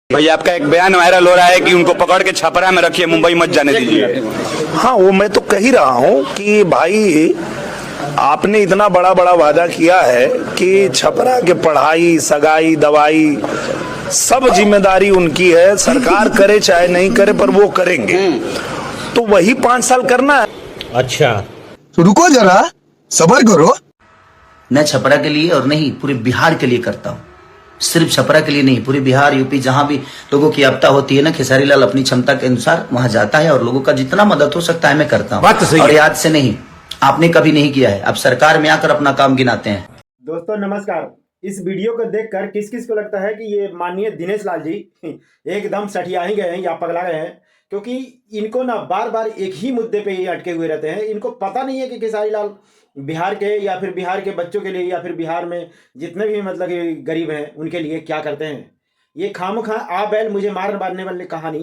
भाई आपका एक बयान वायरल हो रहा है कि उनको पकड़ के छपरा में रखिए, मुंबई मत जाने दीजिए। हाँ, वो मैं तो कह ही रहा हूँ कि भाई आपने इतना बड़ा बड़ा वादा किया है कि छपरा के पढ़ाई सगाई दवाई सब जिम्मेदारी उनकी है, सरकार करे चाहे नहीं करे पर वो करेंगे। तो वही 5 साल करना है। अच्छा, तो रुको जरा, सब्र करो। मैं छपरा के लिए और नहीं पूरे बिहार के लिए करता हूँ। सिर्फ छपरा के लिए नहीं, पूरे बिहार यूपी जहां भी लोगों की आपदा होती है ना, खेसारी लाल अपनी क्षमता के अनुसार वहां जाता है और लोगों का जितना मदद हो सकता है मैं करता हूँ। और याद से नहीं, आपने कभी नहीं किया है, अब सरकार में आकर अपना काम गिनाते हैं। दोस्तों नमस्कार। इस वीडियो को देखकर किस किस को लगता है कि ये माननीय दिनेश लाल जी एकदम सठिया ही गए हैं या पगला गए हैं, क्योंकि इनको ना बार बार एक ही मुद्दे पे ही अटके हुए रहते हैं। इनको पता नहीं है कि खेसारी लाल बिहार के या फिर बिहार के बच्चों के लिए या फिर बिहार में जितने भी मतलब कि गरीब हैं उनके लिए क्या करते हैं। ये खामखा आ बैल मुझे मार मारने वाली कहानी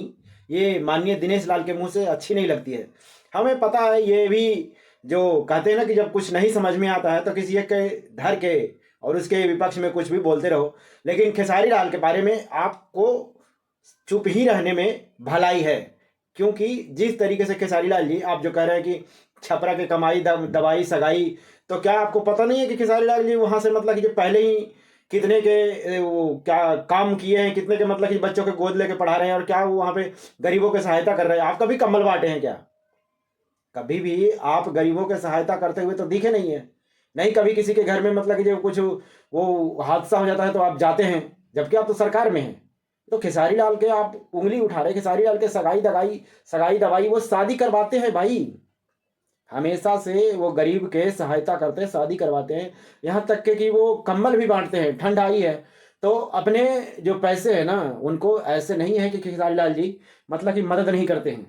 ये माननीय दिनेश लाल के मुंह से अच्छी नहीं लगती है। हमें पता है, ये भी जो कहते हैं ना कि जब कुछ नहीं समझ में आता है तो किसी एक के धर के और उसके विपक्ष में कुछ भी बोलते रहो, लेकिन खेसारी लाल के बारे में आपको चुप ही रहने में भलाई है। क्योंकि जिस तरीके से खेसारी लाल जी आप जो कह रहे हैं कि छपरा के कमाई दवाई सगाई, तो क्या आपको पता नहीं है कि खेसारी लाल जी वहाँ से मतलब कि जो पहले ही कितने के वो क्या काम किए हैं, कितने के मतलब कि बच्चों के गोद लेके पढ़ा रहे हैं और क्या वो वहाँ पे गरीबों की सहायता कर रहे हैं। आप कभी कम्बल बांटे हैं क्या? कभी भी आप गरीबों की सहायता करते हुए तो दिखे नहीं है। नहीं कभी किसी के घर में मतलब कि जो कुछ वो हादसा हो जाता है तो आप जाते हैं, जबकि आप तो सरकार में हैं। तो खेसारी लाल के आप उंगली उठा रहे, खेसारी लाल के सगाई दवाई वो शादी करवाते हैं भाई। हमेशा से वो गरीब के सहायता करते हैं, शादी करवाते हैं, यहाँ तक के कि वो कम्बल भी बांटते हैं। ठंड आई है तो अपने जो पैसे हैं ना उनको ऐसे नहीं है कि खेसारी लाल जी मतलब कि मदद नहीं करते हैं।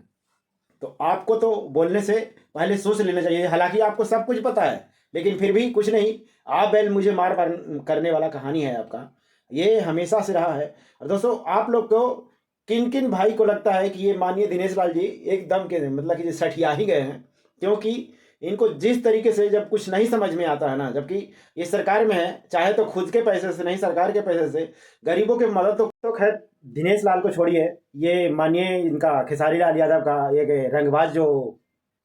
तो आपको तो बोलने से पहले सोच लेना चाहिए। हालांकि आपको सब कुछ पता है, लेकिन फिर भी कुछ नहीं, आप बैल मुझे मार करने वाला कहानी है आपका, ये हमेशा से रहा है। और दोस्तों आप लोग को किन किन भाई को लगता है कि ये माननीय दिनेश लाल जी एकदम के मतलब कि सठिया ही गए हैं? क्योंकि इनको जिस तरीके से जब कुछ नहीं समझ में आता है ना, जबकि ये सरकार में है, चाहे तो खुद के पैसे से नहीं सरकार के पैसे से गरीबों की मदद तो खैर दिनेश लाल को छोड़िए, ये मानिए इनका खेसारी लाल यादव का एक रंगबाज जो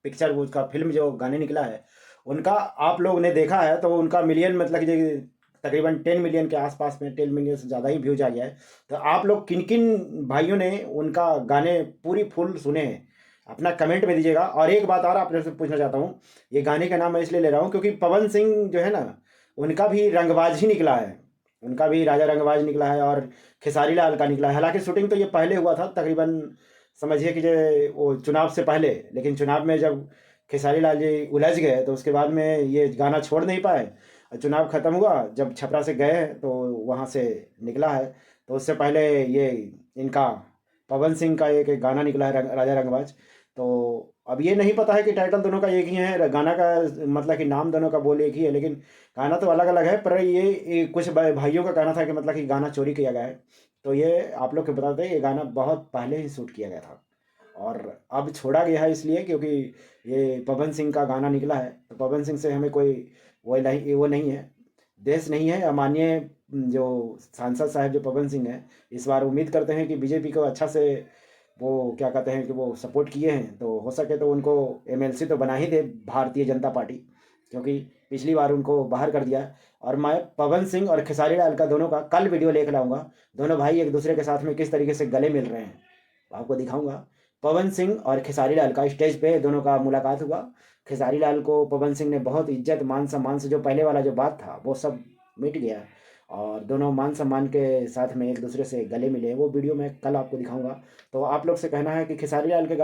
पिक्चर उसका फिल्म जो गाने निकला है उनका आप लोग ने देखा है तो उनका मिलियन मतलब कि तकरीबन 10 मिलियन के आसपास में, 10 मिलियन से ज़्यादा ही व्यूज आ गया है। तो आप लोग किन किन भाइयों ने उनका गाने पूरी फुल सुने हैं अपना कमेंट में दीजिएगा। और एक बात और आपने से पूछना चाहता हूँ, ये गाने का नाम मैं इसलिए ले रहा हूँ क्योंकि पवन सिंह जो है ना उनका भी रंगबाज ही निकला है, उनका भी राजा रंगबाज निकला है और खेसारी लाल का निकला है। हालांकि शूटिंग तो ये पहले हुआ था, तकरीबन समझिए कि जो वो चुनाव से पहले, लेकिन चुनाव में जब खेसारी लाल जी उलझ गए तो उसके बाद में ये गाना छोड़ नहीं पाए। चुनाव ख़त्म हुआ, जब छपरा से गए तो वहाँ से निकला है। तो उससे पहले ये इनका पवन सिंह का एक गाना निकला है राजा रंगबाज। तो अब ये नहीं पता है कि टाइटल दोनों का एक ही है, गाना का मतलब कि नाम दोनों का बोल एक ही है, लेकिन गाना तो अलग अलग है। पर ये कुछ भाइयों का कहना था कि मतलब कि गाना चोरी किया गया है। तो ये आप लोग को बता दें, ये गाना बहुत पहले ही शूट किया गया था और अब छोड़ा गया है इसलिए क्योंकि ये पवन सिंह का गाना निकला है। तो पवन सिंह से हमें कोई वो नहीं है, देश नहीं है। माननीय जो सांसद साहब जो पवन सिंह हैं, इस बार उम्मीद करते हैं कि बीजेपी को अच्छा से वो क्या कहते हैं कि वो सपोर्ट किए हैं, तो हो सके तो उनको एमएलसी तो बना ही दे भारतीय जनता पार्टी, क्योंकि पिछली बार उनको बाहर कर दिया। और मैं पवन सिंह और खेसारी लाल का दोनों का कल वीडियो लेकर आऊँगा। दोनों भाई एक दूसरे के साथ में किस तरीके से गले मिल रहे हैं आपको दिखाऊंगा। पवन सिंह और खेसारी लाल का स्टेज पे दोनों का मुलाकात हुआ। खेसारी लाल को पवन सिंह ने बहुत इज्जत मान सम्मान से, जो पहले वाला जो बात था वो सब मिट गया और दोनों मान सम्मान के साथ में एक दूसरे से गले मिले। वो वीडियो मैं कल आपको दिखाऊंगा। तो आप लोग से कहना है कि खेसारी लाल के